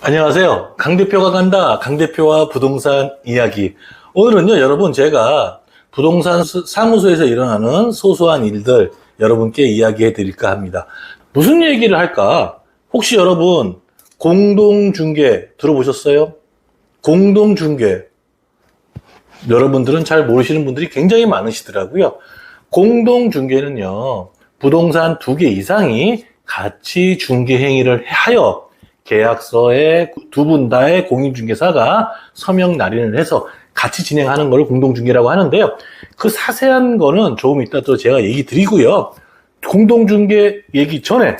안녕하세요. 강 대표가 간다. 강 대표와 부동산 이야기. 오늘은요, 여러분, 제가 부동산 사무소에서 일어나는 소소한 일들 여러분께 이야기해 드릴까 합니다. 무슨 얘기를 할까? 혹시 여러분, 공동중개 들어보셨어요? 공동중개. 여러분들은 잘 모르시는 분들이 굉장히 많으시더라고요. 공동중개는요, 부동산 2개 이상이 같이 중개 행위를 하여 계약서에 두 분 다의 공인중개사가 서명 날인을 해서 같이 진행하는 걸 공동중개라고 하는데요. 그 자세한 거는 조금 이따 또 제가 얘기 드리고요. 공동중개 얘기 전에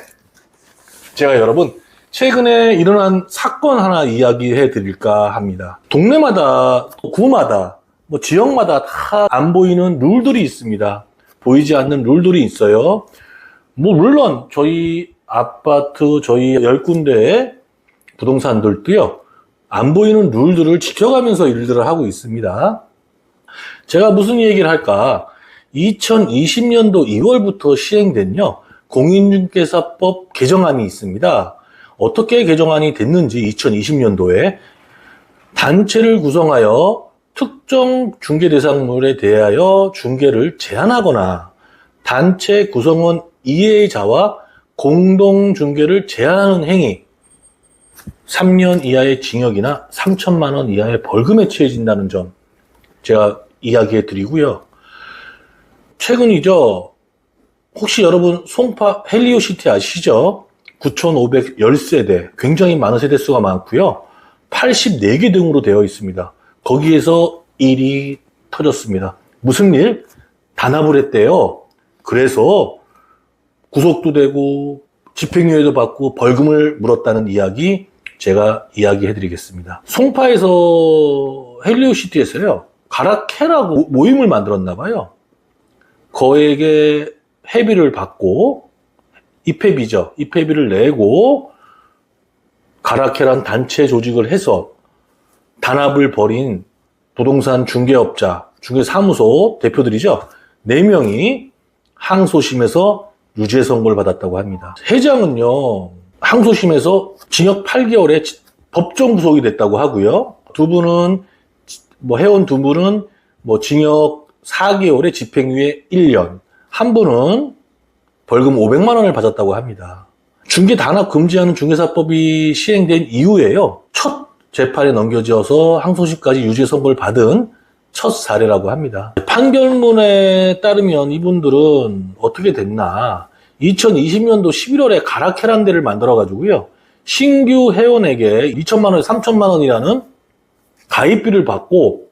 제가 여러분 최근에 일어난 사건 하나 이야기해 드릴까 합니다. 동네마다, 구마다, 지역마다 다 안 보이는 룰들이 있습니다. 보이지 않는 룰들이 있어요. 물론 저희 아파트 저희 10군데의 부동산들도요, 안 보이는 룰들을 지켜가면서 일들을 하고 있습니다. 제가 무슨 얘기를 할까? 2020년도 2월부터 시행된요, 공인중개사법 개정안이 있습니다. 어떻게 개정안이 됐는지 2020년도에 단체를 구성하여 특정 중개 대상물에 대하여 중개를 제한하거나 단체 구성원 이해자와 공동 중개를 제한하는 행위 3년 이하의 징역이나 3천만 원 이하의 벌금에 처해진다는 점 제가 이야기해 드리고요. 최근이죠. 혹시 여러분 송파 헬리오시티 아시죠? 9,510세대, 굉장히 많은 세대수가 많고요. 84개 등으로 되어 있습니다. 거기에서 일이 터졌습니다. 무슨 일? 단합을 했대요. 그래서 구속도 되고 집행유예도 받고 벌금을 물었다는 이야기 제가 이야기해 드리겠습니다. 송파에서 헬리오시티에서요, 가라케라고 모임을 만들었나 봐요. 거액의 회비를 받고 입회비죠. 입회비를 내고 가라케란 단체 조직을 해서 단합을 벌인 부동산 중개업자, 중개사무소 대표들이죠. 4명이 항소심에서 유죄 선고를 받았다고 합니다. 회장은요, 항소심에서 징역 8개월에 법정 구속이 됐다고 하고요. 두 분은, 회원 두 분은 징역 4개월에 집행유예 1년, 한 분은 벌금 500만 원을 받았다고 합니다. 중개 단합 금지하는 중개사법이 시행된 이후에요, 첫 재판에 넘겨져서 항소심까지 유죄 선고를 받은 첫 사례라고 합니다. 판결문에 따르면 이분들은 어떻게 됐나, 2020년도 11월에 가라케란 데를 만들어가지고요, 신규 회원에게 2천만 원, 3천만 원이라는 가입비를 받고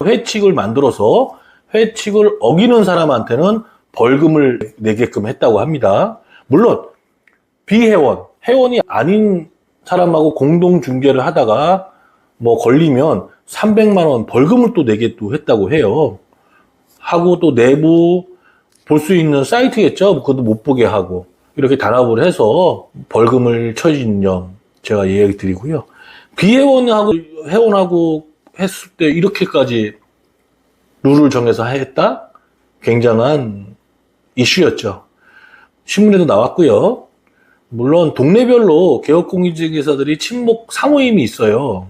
회칙을 만들어서 회칙을 어기는 사람한테는 벌금을 내게끔 했다고 합니다. 물론 비회원, 회원이 아닌 사람하고 공동 중개를 하다가 걸리면 300만 원 벌금을 또 내게 또 했다고 해요. 하고 또 내부 볼 수 있는 사이트겠죠. 그것도 못 보게 하고 이렇게 단합을 해서 벌금을 쳐진 점 제가 얘기 드리고요. 비회원하고 회원하고 했을 때 이렇게까지 룰을 정해서 했다? 굉장한 이슈였죠. 신문에도 나왔고요. 물론 동네별로 개업공인중개사들이 친목 사모임이 있어요.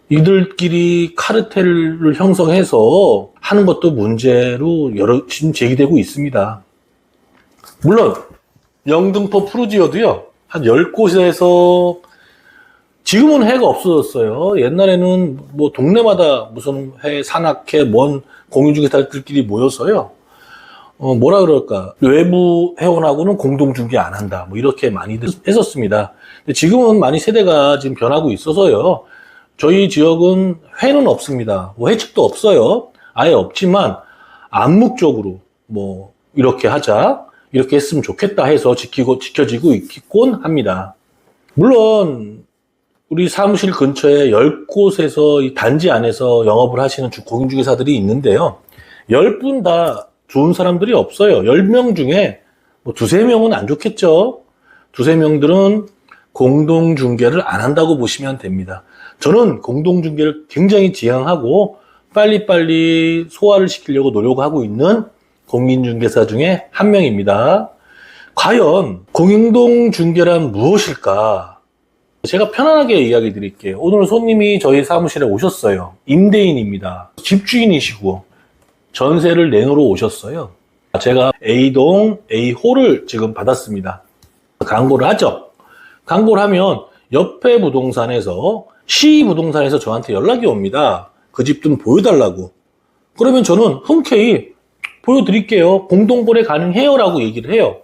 이들끼리 카르텔을 형성해서 하는 것도 문제로 지금 제기되고 있습니다. 물론 영등포 푸르지오도요, 한 10곳에서 지금은 회가 없어졌어요. 옛날에는 동네마다 무슨 회, 산악회, 공인중개사들끼리 모여서요, 뭐라 그럴까, 외부 회원하고는 공동중개 안 한다, 이렇게 많이 했었습니다. 근데 지금은 많이 세대가 지금 변하고 있어서요, 저희 지역은 회는 없습니다. 회칙도 없어요. 아예 없지만 암묵적으로 이렇게 하자, 이렇게 했으면 좋겠다 해서 지켜지고 있긴 합니다. 물론 우리 사무실 근처에 10곳에서 이 단지 안에서 영업을 하시는 공인중개사들이 있는데요, 10분 다 좋은 사람들이 없어요. 10명 중에 두세 명은 안 좋겠죠. 두세 명들은 공동중개를 안 한다고 보시면 됩니다. 저는 공동중개를 굉장히 지향하고 빨리빨리 소화를 시키려고 노력하고 있는 공인중개사 중에 한 명입니다. 과연 공동중개란 무엇일까? 제가 편안하게 이야기 드릴게요. 오늘 손님이 저희 사무실에 오셨어요. 임대인입니다. 집주인이시고 전세를 내놓으러 오셨어요. 제가 A동 A홀을 지금 받았습니다. 광고를 하죠. 광고를 하면 옆에 부동산에서 C부동산에서 저한테 연락이 옵니다. 그 집 좀 보여달라고. 그러면 저는 흔쾌히 보여드릴게요. 공동거래 가능해요 라고 얘기를 해요.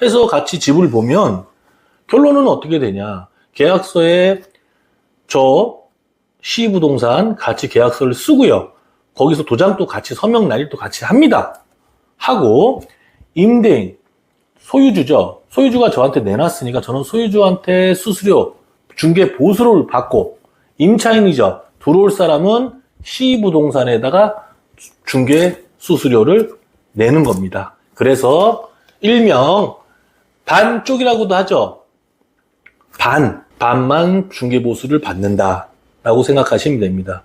해서 같이 집을 보면 결론은 어떻게 되냐. 계약서에 저 C부동산 같이 계약서를 쓰고요. 거기서 도장도 같이 서명 날일도 같이 합니다. 하고 임대인, 소유주죠. 소유주가 저한테 내놨으니까 저는 소유주한테 수수료, 중개 보수료를 받고 임차인이죠. 들어올 사람은 C부동산에다가 중개 수수료를 내는 겁니다. 그래서 일명 반쪽이라고도 하죠. 반만 중개 보수를 받는다라고 생각하시면 됩니다.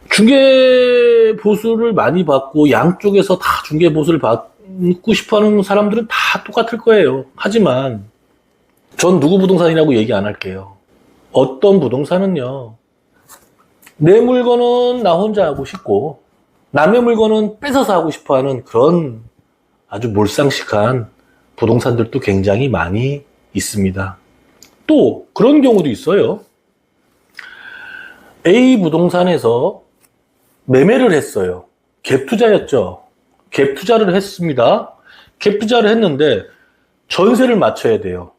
중개 보수를 많이 받고 양쪽에서 다 중개 보수를 받고 싶어하는 사람들은 다 똑같을 거예요. 하지만 전 누구 부동산이라고 얘기 안 할게요. 어떤 부동산은요, 내 물건은 나 혼자 하고 싶고 남의 물건은 뺏어서 하고 싶어하는 그런 아주 몰상식한 부동산들도 굉장히 많이 있습니다. 또 그런 경우도 있어요. A 부동산에서 매매를 했어요. 갭 투자였죠. 갭 투자를 했습니다. 갭 투자를 했는데 전세를 맞춰야 돼요.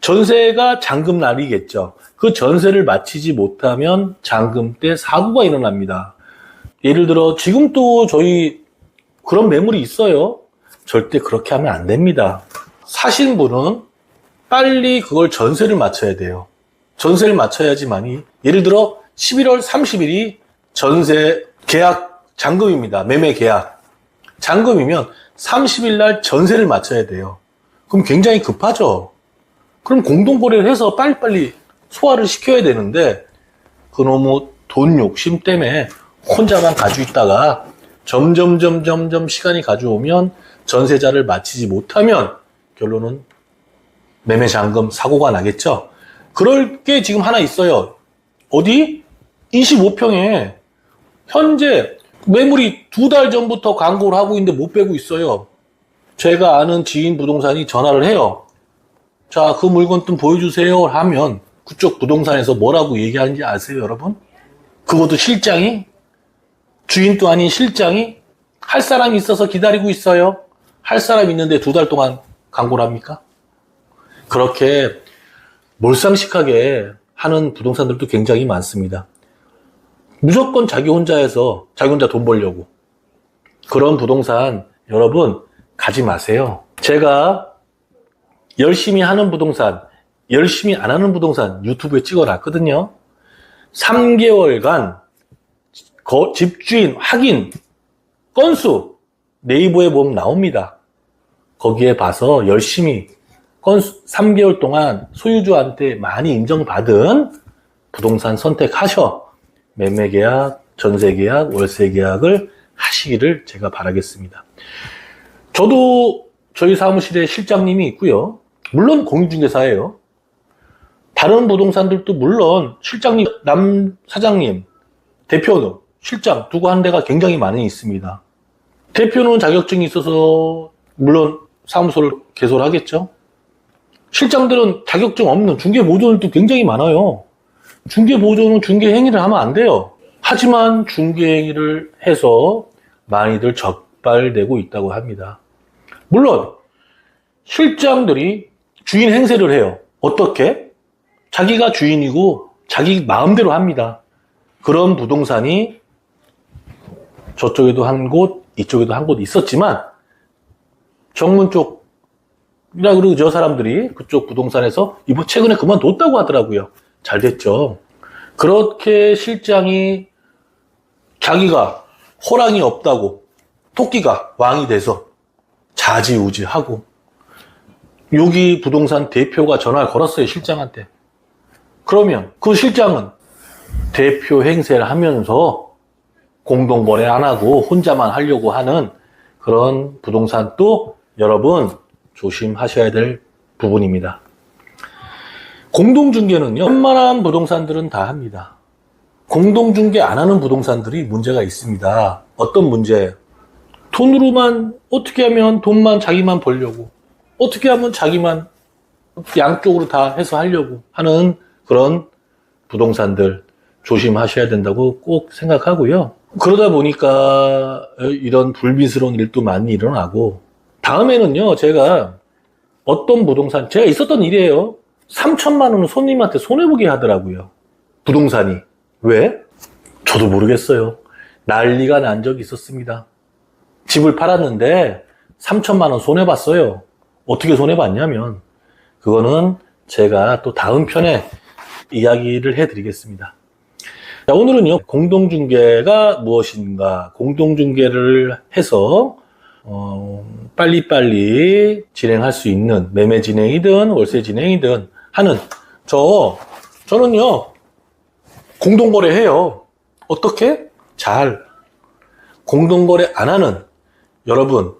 전세가 잔금 날이겠죠. 그 전세를 마치지 못하면 잔금 때 사고가 일어납니다. 예를 들어 지금 또 저희 그런 매물이 있어요. 절대 그렇게 하면 안 됩니다. 사신 분은 빨리 그걸 전세를 맞춰야 돼요. 전세를 맞춰야지만이, 예를 들어 11월 30일이 전세 계약 잔금입니다. 매매 계약 잔금이면 30일 날 전세를 맞춰야 돼요. 그럼 굉장히 급하죠. 그럼 공동거래를 해서 빨리빨리 소화를 시켜야 되는데 그놈의 돈 욕심 때문에 혼자만 가지고 있다가 점점 시간이 가져오면 전세자를 마치지 못하면 결론은 매매 잔금 사고가 나겠죠. 그럴 게 지금 하나 있어요. 어디? 25평에 현재 매물이 2달 전부터 광고를 하고 있는데 못 빼고 있어요. 제가 아는 지인 부동산이 전화를 해요. 자, 그 물건 좀 보여주세요 하면 그쪽 부동산에서 뭐라고 얘기하는지 아세요, 여러분? 그것도 실장이, 주인도 아닌 실장이 할 사람이 있어서 기다리고 있어요. 할 사람 있는데 2달 동안 광고를 합니까? 그렇게 몰상식하게 하는 부동산들도 굉장히 많습니다. 무조건 자기 혼자 해서 자기 혼자 돈 벌려고. 그런 부동산 여러분 가지 마세요. 제가 열심히 하는 부동산, 열심히 안 하는 부동산 유튜브에 찍어놨거든요. 3개월간 집주인 확인 건수 네이버에 보면 나옵니다. 거기에 봐서 열심히 3개월 동안 소유주한테 많이 인정받은 부동산 선택하셔 매매계약, 전세계약, 월세계약을 하시기를 제가 바라겠습니다. 저도 저희 사무실에 실장님이 있고요. 물론 공인중개사예요. 다른 부동산들도 물론 실장님, 남 사장님, 대표는 실장 두고 한 데가 굉장히 많이 있습니다. 대표는 자격증이 있어서 물론 사무소를 개설하겠죠. 실장들은 자격증 없는 중개보조원들도 굉장히 많아요. 중개보조원은 중개행위를 하면 안 돼요. 하지만 중개행위를 해서 많이들 적발되고 있다고 합니다. 물론 실장들이 주인 행세를 해요. 어떻게? 자기가 주인이고 자기 마음대로 합니다. 그런 부동산이 저쪽에도 한 곳, 이쪽에도 한 곳 있었지만 정문 쪽이라 그러고 저 사람들이 그쪽 부동산에서 이번 최근에 그만뒀다고 하더라고요. 잘 됐죠. 그렇게 실장이 자기가 호랑이 없다고 토끼가 왕이 돼서 좌지우지하고 여기 부동산 대표가 전화를 걸었어요. 실장한테. 그러면 그 실장은 대표 행세를 하면서 공동거래 안 하고 혼자만 하려고 하는 그런 부동산도 여러분 조심하셔야 될 부분입니다. 공동중개는요, 웬만한 부동산들은 다 합니다. 공동중개 안 하는 부동산들이 문제가 있습니다. 어떤 문제? 돈으로만, 어떻게 하면 돈만 자기만 벌려고, 어떻게 하면 자기만 양쪽으로 다 해서 하려고 하는 그런 부동산들 조심하셔야 된다고 꼭 생각하고요. 그러다 보니까 이런 불미스러운 일도 많이 일어나고, 다음에는요, 제가 어떤 부동산, 제가 있었던 일이에요. 3천만 원은 손님한테 손해보게 하더라고요. 부동산이. 왜? 저도 모르겠어요. 난리가 난 적이 있었습니다. 집을 팔았는데 3천만 원 손해봤어요. 어떻게 손해봤냐면, 그거는 제가 또 다음 편에 이야기를 해드리겠습니다. 자, 오늘은요, 공동중개가 무엇인가, 공동중개를 해서 빨리빨리 진행할 수 있는, 매매 진행이든 월세 진행이든 하는, 저는요, 공동거래 해요. 어떻게? 잘. 공동거래 안 하는 여러분,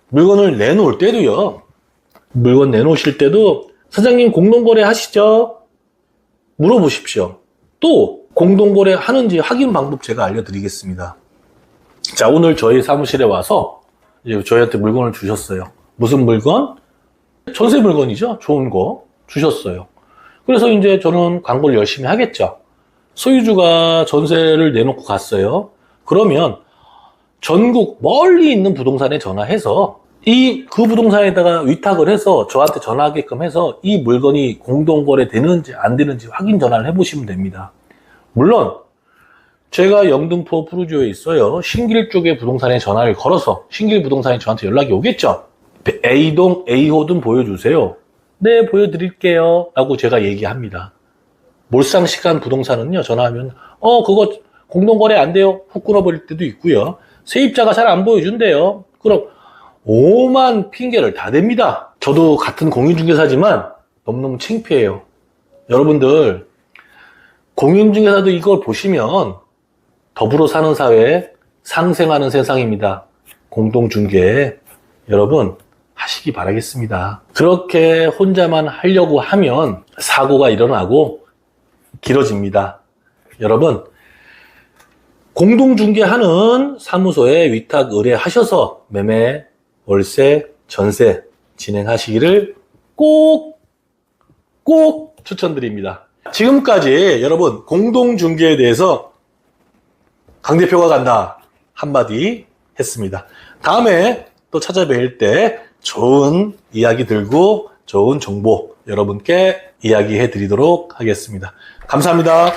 물건을 내놓을 때도요, 물건 내놓으실 때도 사장님 공동거래 하시죠? 물어보십시오. 또 공동거래 하는지 확인 방법 제가 알려드리겠습니다. 자, 오늘 저희 사무실에 와서 이제 저희한테 물건을 주셨어요. 무슨 물건? 전세 물건이죠. 좋은 거 주셨어요. 그래서 이제 저는 광고를 열심히 하겠죠. 소유주가 전세를 내놓고 갔어요. 그러면 전국 멀리 있는 부동산에 전화해서 그 부동산에다가 위탁을 해서 저한테 전화하게끔 해서 이 물건이 공동거래 되는지 안 되는지 확인 전화를 해보시면 됩니다. 물론 제가 영등포 푸르지오에 있어요. 신길 쪽에 부동산에 전화를 걸어서 신길 부동산이 저한테 연락이 오겠죠. A동 A호든 보여주세요. 네, 보여드릴게요 라고 제가 얘기합니다. 몰상식한 부동산은요, 전화하면 그거 공동거래 안 돼요, 훅 끊어버릴 때도 있고요. 세입자가 잘 안 보여준대요. 그럼 오만 핑계를 다 댑니다. 저도 같은 공인중개사지만 너무너무 창피해요. 여러분들, 공인중개사도 이걸 보시면 더불어 사는 사회에 상생하는 세상입니다. 공동중개 여러분 하시기 바라겠습니다. 그렇게 혼자만 하려고 하면 사고가 일어나고 길어집니다. 여러분, 공동중개하는 사무소에 위탁 의뢰하셔서 매매, 월세, 전세 진행하시기를 꼭 추천드립니다. 지금까지 여러분 공동중개에 대해서 강 대표가 간다 한마디 했습니다. 다음에 또 찾아뵐 때 좋은 이야기 들고 좋은 정보 여러분께 이야기해 드리도록 하겠습니다. 감사합니다.